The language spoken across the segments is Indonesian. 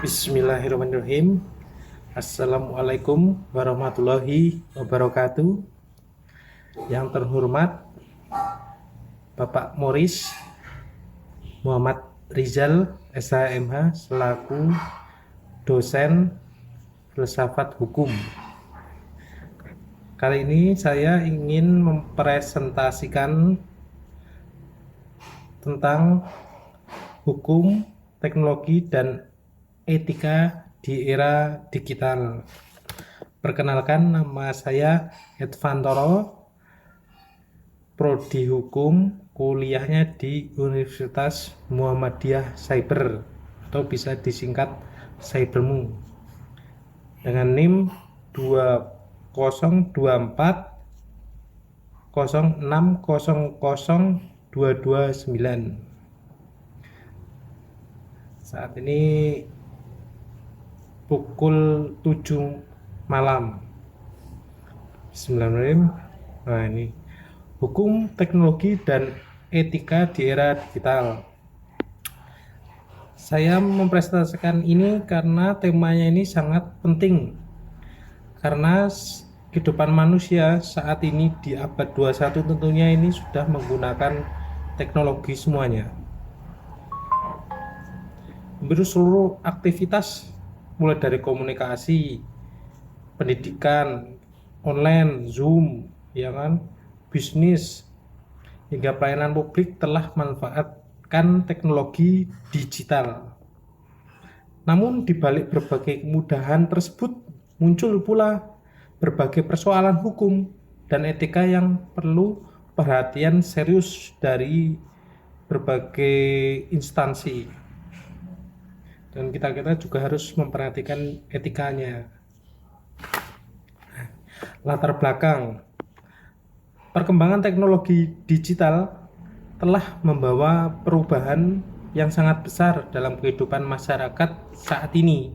Bismillahirrahmanirrahim. Assalamualaikum warahmatullahi wabarakatuh. Yang terhormat Bapak Moris Muhammad Rizal SHMH selaku dosen filsafat hukum. Kali ini saya ingin mempresentasikan tentang hukum, teknologi, dan etika di era digital. Perkenalkan, nama saya Edvantoro, Prodi Hukum, kuliahnya di Universitas Muhammadiyah Cyber atau bisa disingkat Cybermu dengan NIM 2024 0600229. Saat ini pukul 7 malam. Bismillahirrahmanirrahim. Nah, ini hukum, teknologi, dan etika di era digital. Saya mempresentasikan ini karena temanya ini sangat penting. Karena kehidupan manusia saat ini di abad 21 tentunya ini sudah menggunakan teknologi semuanya. Hampir seluruh aktivitas mulai dari komunikasi, pendidikan, online, Zoom, ya kan, bisnis, hingga pelayanan publik telah manfaatkan teknologi digital. Namun di balik berbagai kemudahan tersebut muncul pula berbagai persoalan hukum dan etika yang perlu perhatian serius dari berbagai instansi. Dan kita juga harus memperhatikan etikanya. Latar belakang perkembangan teknologi digital telah membawa perubahan yang sangat besar dalam kehidupan masyarakat saat ini.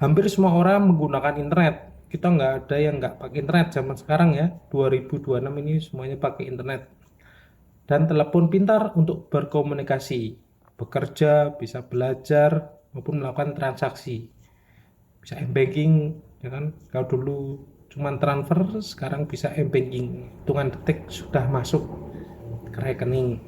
Hampir semua orang menggunakan internet. Kita nggak ada yang nggak pakai internet zaman sekarang ya. 2026 ini semuanya pakai internet. Dan telepon pintar untuk berkomunikasi, bekerja, bisa belajar maupun melakukan transaksi. Bisa m-banking, ya kan? Kalau dulu cuma transfer, sekarang bisa m-banking. Hitungan detik sudah masuk ke rekening.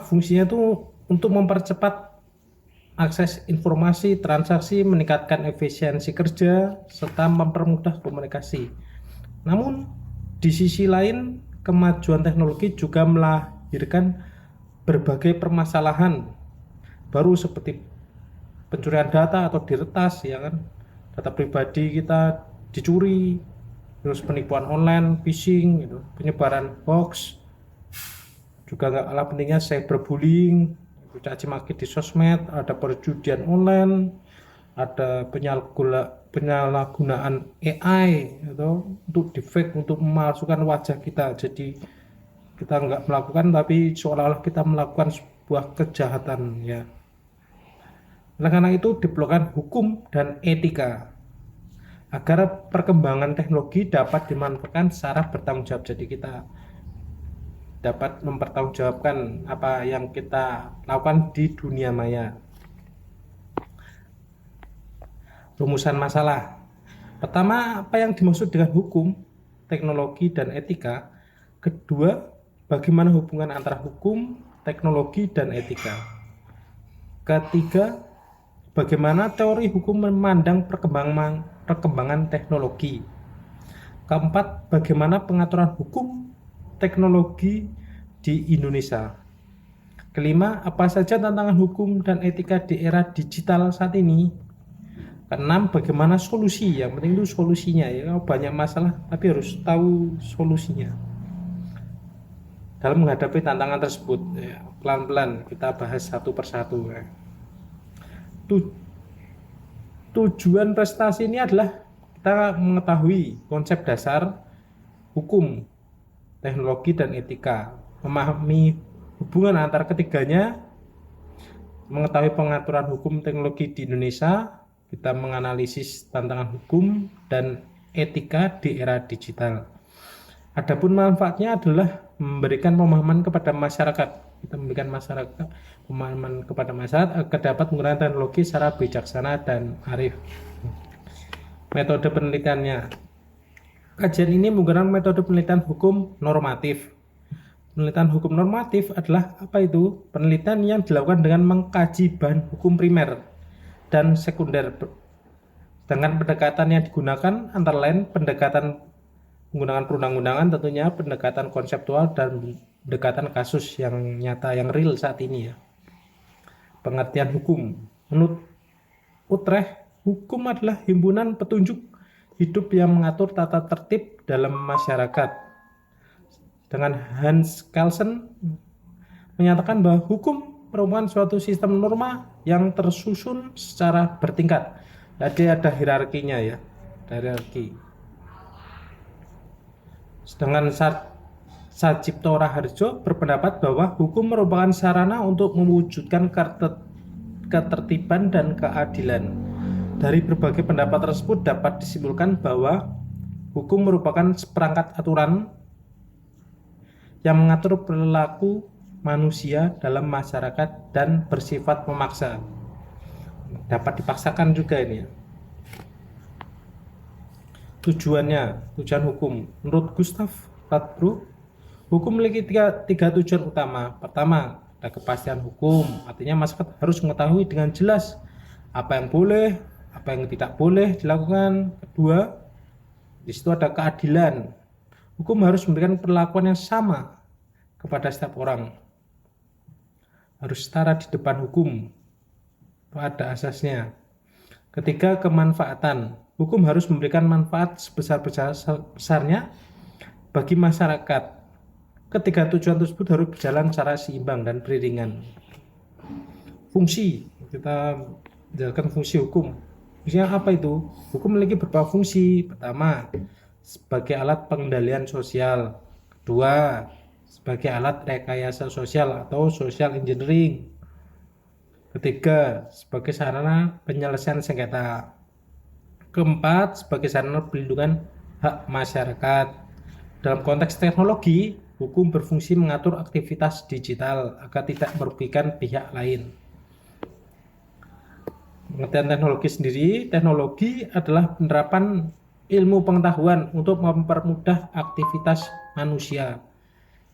Fungsinya tuh untuk mempercepat akses informasi, transaksi, meningkatkan efisiensi kerja, serta mempermudah komunikasi. Namun, di sisi lain, kemajuan teknologi juga melahirkan berbagai permasalahan baru seperti pencurian data atau diretas, ya kan? Data pribadi kita dicuri, terus penipuan online, phishing, gitu, penyebaran hoax, juga nggak kalah pentingnya cyberbullying, caci maki di sosmed, ada perjudian online, ada penyalahgunaan AI atau untuk deepfake, untuk memalsukan wajah kita. Jadi kita nggak melakukan tapi seolah-olah kita melakukan sebuah kejahatan ya. Nah, karena itu diperlukan hukum dan etika agar perkembangan teknologi dapat dimanfaatkan secara bertanggung jawab. Jadi kita dapat mempertanggungjawabkan apa yang kita lakukan di dunia maya. Rumusan masalah. Pertama, apa yang dimaksud dengan hukum, teknologi, dan etika? Kedua, bagaimana hubungan antara hukum, teknologi, dan etika? Ketiga, bagaimana teori hukum memandang perkembangan teknologi? Keempat, bagaimana pengaturan hukum teknologi di Indonesia? Kelima, apa saja tantangan hukum dan etika di era digital saat ini? Keenam, bagaimana solusi? Yang penting itu solusinya ya. Banyak masalah tapi harus tahu solusinya dalam menghadapi tantangan tersebut ya. Pelan-pelan kita bahas satu persatu ya. Tujuan prestasi ini adalah kita mengetahui konsep dasar hukum, teknologi, dan etika, memahami hubungan antar ketiganya, mengetahui pengaturan hukum teknologi di Indonesia, kita menganalisis tantangan hukum dan etika di era digital. Adapun manfaatnya adalah memberikan pemahaman kepada masyarakat. Kita memberikan masyarakat pemahaman kepada masyarakat agar dapat menggunakan teknologi secara bijaksana dan arif. Metode penelitiannya. Kajian ini menggunakan metode penelitian hukum normatif. Penelitian hukum normatif adalah apa itu? Penelitian yang dilakukan dengan mengkaji bahan hukum primer dan sekunder. Dengan pendekatan yang digunakan antara lain pendekatan menggunakan perundang-undangan, tentunya pendekatan konseptual dan pendekatan kasus yang nyata, yang real saat ini ya. Pengertian hukum. Menurut Utrecht, hukum adalah himpunan petunjuk hidup yang mengatur tata tertib dalam masyarakat. Dengan Hans Kelsen menyatakan bahwa hukum merupakan suatu sistem norma yang tersusun secara bertingkat. Jadi ada hierarkinya ya, hierarki. Sedangkan Sajipto Raharjo berpendapat bahwa hukum merupakan sarana untuk mewujudkan ketertiban dan keadilan. Dari berbagai pendapat tersebut dapat disimpulkan bahwa hukum merupakan seperangkat aturan yang mengatur perilaku manusia dalam masyarakat dan bersifat memaksa. Dapat dipaksakan juga ini ya. Tujuan hukum. Menurut Gustav Radbruch, hukum memiliki tiga tujuan utama. Pertama, ada kepastian hukum, artinya masyarakat harus mengetahui dengan jelas apa yang boleh, apa yang tidak boleh dilakukan. Kedua, di situ ada keadilan. Hukum harus memberikan perlakuan yang sama kepada setiap orang. Harus setara di depan hukum pada asasnya. Ketiga, kemanfaatan. Hukum harus memberikan manfaat sebesar-besarnya bagi masyarakat. Ketiga tujuan tersebut harus berjalan secara seimbang dan beriringan. Fungsi, kita menjalankan fungsi hukum. Fungsinya apa itu? Hukum memiliki beberapa fungsi. Pertama, sebagai alat pengendalian sosial. Kedua, sebagai alat rekayasa sosial atau social engineering. Ketiga, sebagai sarana penyelesaian sengketa. Keempat, sebagai sarana perlindungan hak masyarakat. Dalam konteks teknologi, hukum berfungsi mengatur aktivitas digital agar tidak merugikan pihak lain. Pengertian teknologi sendiri, teknologi adalah penerapan ilmu pengetahuan untuk mempermudah aktivitas manusia.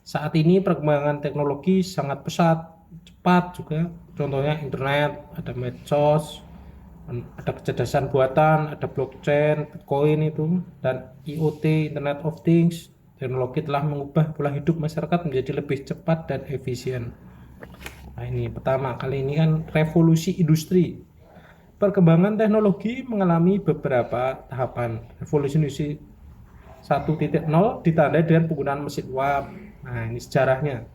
Saat ini perkembangan teknologi sangat pesat, cepat juga. Contohnya internet, ada medsos, ada kecerdasan buatan, ada blockchain, bitcoin itu, dan IoT, Internet of Things. Teknologi telah mengubah pola hidup masyarakat menjadi lebih cepat dan efisien. Nah ini pertama kali ini kan revolusi industri. Perkembangan teknologi mengalami beberapa tahapan. Revolusi industri 1.0 ditandai dengan penggunaan mesin uap. Nah ini sejarahnya.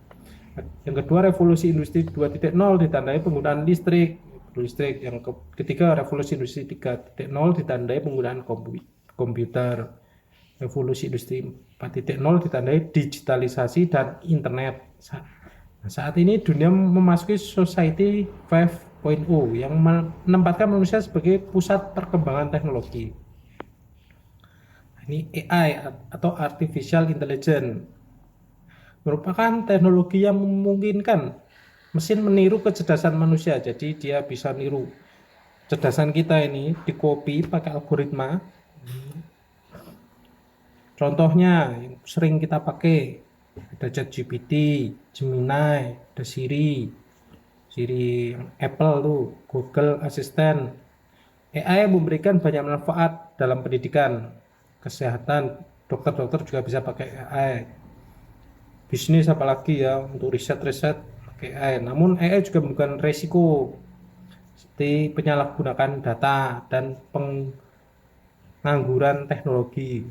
Yang kedua, revolusi industri 2.0 ditandai penggunaan listrik. Yang ketiga, revolusi industri 3.0 ditandai penggunaan komputer. Revolusi industri 4.0 ditandai digitalisasi dan internet. Saat ini dunia memasuki society 5.0 yang menempatkan manusia sebagai pusat perkembangan teknologi. Ini AI atau artificial intelligence merupakan teknologi yang memungkinkan mesin meniru kecerdasan manusia. Jadi dia bisa niru kecerdasan kita ini, dikopi pakai algoritma. Contohnya yang sering kita pakai ada ChatGPT, Gemini, ada Siri Apple tuh, Google Assistant. AI memberikan banyak manfaat dalam pendidikan, kesehatan, dokter juga bisa pakai AI. Bisnis apalagi ya, untuk riset pakai AI. Namun AI juga memberikan resiko seperti penyalahgunaan data dan pengangguran teknologi.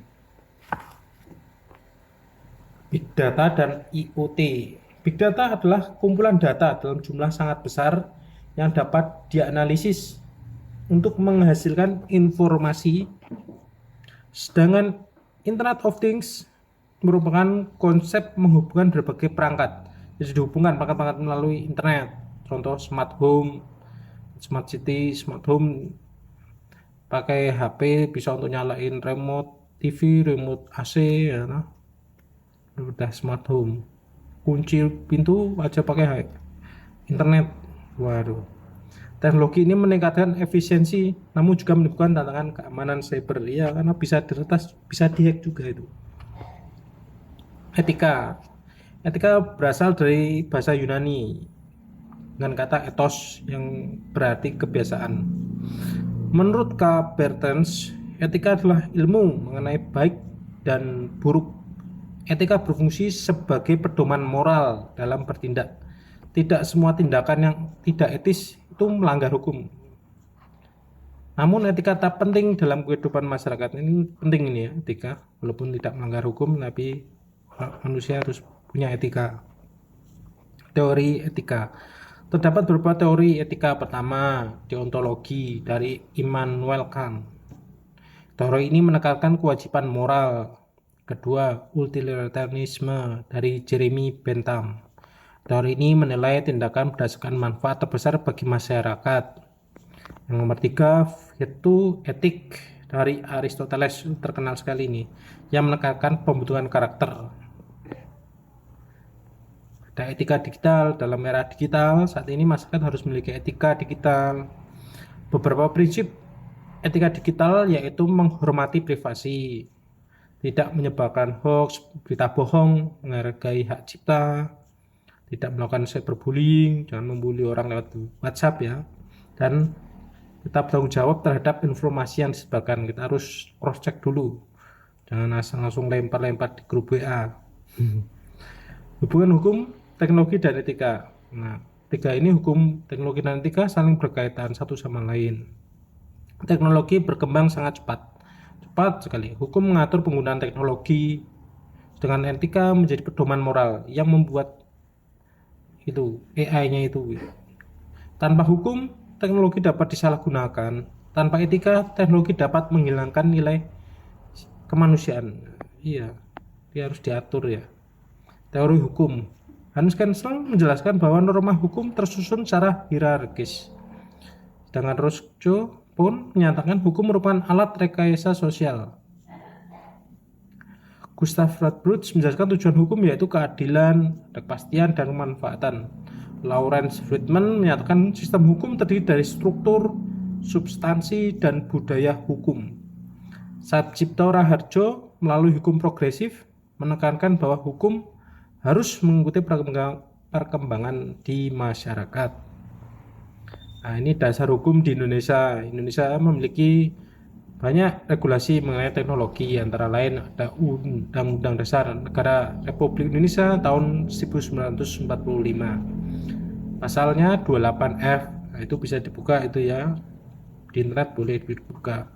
Big Data dan IoT. Big Data adalah kumpulan data dalam jumlah sangat besar yang dapat dianalisis untuk menghasilkan informasi. Sedangkan Internet of Things merupakan konsep menghubungkan berbagai perangkat. Jadi dihubungkan perangkat-perangkat melalui internet. Contoh smart home, smart city, smart home pakai HP bisa untuk nyalain remote TV, remote AC ya. udah smart home, kunci pintu aja pakai internet. Waduh, teknologi ini meningkatkan efisiensi namun juga menimbulkan tantangan keamanan cyber ya, karena bisa diretas, bisa dihack juga itu. Etika berasal dari bahasa Yunani dengan kata ethos yang berarti kebiasaan. Menurut K. Bertens, etika adalah ilmu mengenai baik dan buruk. Etika berfungsi sebagai pedoman moral dalam bertindak. Tidak semua tindakan yang tidak etis itu melanggar hukum. Namun etika tak penting dalam kehidupan masyarakat. Ini penting ini ya, etika. Walaupun tidak melanggar hukum, tapi manusia harus punya etika. Teori etika. Terdapat beberapa teori etika. Pertama, deontologi dari Immanuel Kant. Teori ini menekankan kewajiban moral. Kedua, utilitarianisme dari Jeremy Bentham. Teori ini menilai tindakan berdasarkan manfaat terbesar bagi masyarakat. Yang nomor tiga, yaitu etik dari Aristoteles, terkenal sekali ini, yang menekankan pembentukan karakter. Ada etika digital. Dalam era digital saat ini masyarakat harus memiliki etika digital. Beberapa prinsip etika digital yaitu menghormati privasi, tidak menyebarkan hoax, berita bohong, menghargai hak cipta, tidak melakukan cyberbullying, jangan membuli orang lewat WhatsApp ya, dan kita bertanggung jawab terhadap informasi yang disebarkan. Kita harus cross check dulu, jangan asal langsung lempar-lempar di grup WA. Hubungan hukum, teknologi, dan etika. Nah, tiga ini, hukum, teknologi, dan etika, saling berkaitan satu sama lain. Teknologi berkembang sangat cepat sekali. Hukum mengatur penggunaan teknologi, sedangkan etika menjadi pedoman moral yang membuat itu AI-nya itu. Tanpa hukum, teknologi dapat disalahgunakan. Tanpa etika, teknologi dapat menghilangkan nilai kemanusiaan. Iya, dia harus diatur ya. Teori hukum. Hans Kelsen menjelaskan bahwa norma hukum tersusun secara hierarkis. Sedangkan Rousseau pun menyatakan hukum merupakan alat rekayasa sosial. Gustav Radbruch menjelaskan tujuan hukum yaitu keadilan, kepastian, dan kemanfaatan. Lawrence Friedman menyatakan sistem hukum terdiri dari struktur, substansi, dan budaya hukum. Satchipto Raharjo melalui hukum progresif menekankan bahwa hukum harus mengikuti perkembangan di masyarakat. Nah, ini dasar hukum di Indonesia. Indonesia memiliki banyak regulasi mengenai teknologi, antara lain ada Undang-Undang Dasar Negara Republik Indonesia tahun 1945. Pasalnya 28F. Nah, itu bisa dibuka itu ya. Di internet boleh dibuka.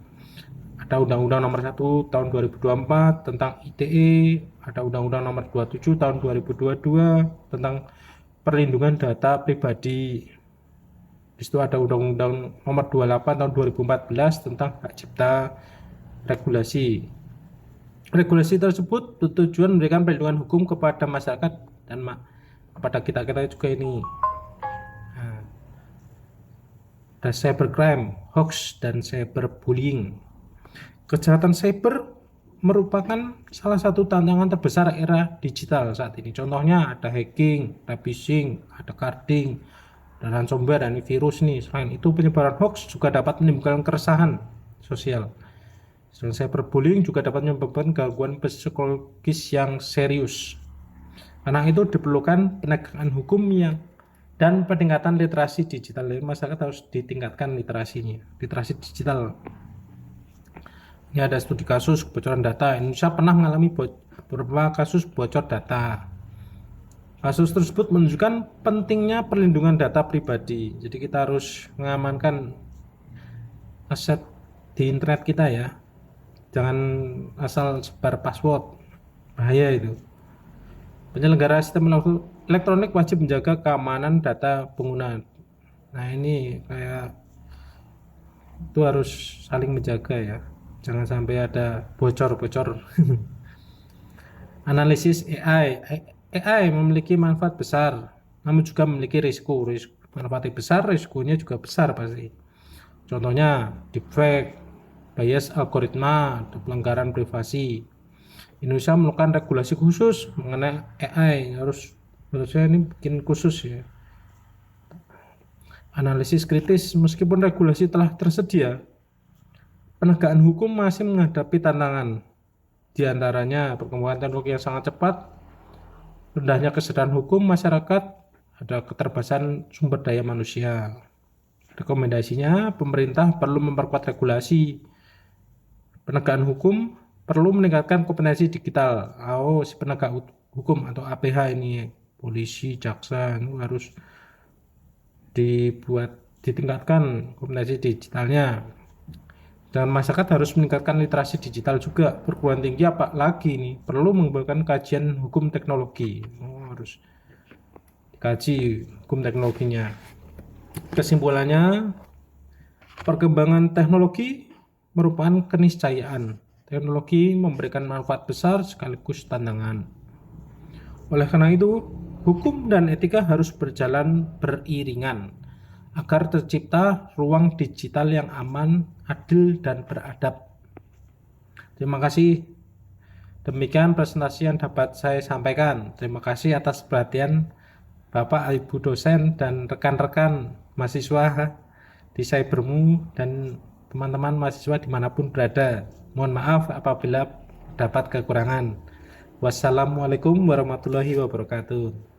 Ada Undang-Undang Nomor 1 tahun 2024 tentang ITE, ada Undang-Undang Nomor 27 tahun 2022 tentang perlindungan data pribadi. Di situ ada Undang-Undang Nomor 28 tahun 2014 tentang hak cipta. Regulasi tersebut bertujuan memberikan perlindungan hukum kepada masyarakat dan kepada kita juga ini. Nah, ada cybercrime, hoax, dan cyberbullying. Kejahatan cyber merupakan salah satu tantangan terbesar era digital saat ini. Contohnya ada hacking, ada phishing, ada carding, dan ransomware, dan virus nih. Selain itu, penyebaran hoax juga dapat menimbulkan keresahan sosial. Selain cyberbullying juga dapat menyebabkan gangguan psikologis yang serius. Karena itu diperlukan penegakan hukum dan peningkatan literasi digital. Masyarakat harus ditingkatkan literasinya, literasi digital. Ini ada studi kasus kebocoran data. Indonesia pernah mengalami beberapa kasus bocor data. Kasus tersebut menunjukkan pentingnya perlindungan data pribadi. Jadi kita harus mengamankan aset di internet kita ya. Jangan asal sebar password. Bahaya itu. Penyelenggara sistem elektronik wajib menjaga keamanan data pengguna. Nah, ini kayak itu harus saling menjaga ya. Jangan sampai ada bocor-bocor. Analisis AI memiliki manfaat besar, namun juga memiliki risiko. Manfaatnya besar, risikonya juga besar pasti. Contohnya deepfake, bias algoritma, pelanggaran privasi. Indonesia melakukan regulasi khusus mengenai AI, harusnya ini bikin khusus ya. Analisis kritis, meskipun regulasi telah tersedia, penegakan hukum masih menghadapi tantangan. Di antaranya perkembangan teknologi yang sangat cepat, rendahnya kesadaran hukum masyarakat, ada keterbatasan sumber daya manusia. Rekomendasinya, pemerintah perlu memperkuat regulasi. Penegakan hukum perlu meningkatkan kompetensi digital. Si penegak hukum atau APH ini, polisi, jaksa, itu harus ditingkatkan kompetensi digitalnya. Dan masyarakat harus meningkatkan literasi digital juga. Perguruan tinggi apa lagi ini perlu mengembangkan kajian hukum teknologi. Harus dikaji hukum teknologinya. Kesimpulannya, perkembangan teknologi merupakan keniscayaan. Teknologi memberikan manfaat besar sekaligus tantangan. Oleh karena itu, hukum dan etika harus berjalan beriringan agar tercipta ruang digital yang aman, adil, dan beradab. Terima kasih. Demikian presentasi yang dapat saya sampaikan. Terima kasih atas perhatian Bapak, Ibu dosen, dan rekan-rekan mahasiswa di Cybermu dan teman-teman mahasiswa dimanapun berada. Mohon maaf apabila dapat kekurangan. Wassalamualaikum warahmatullahi wabarakatuh.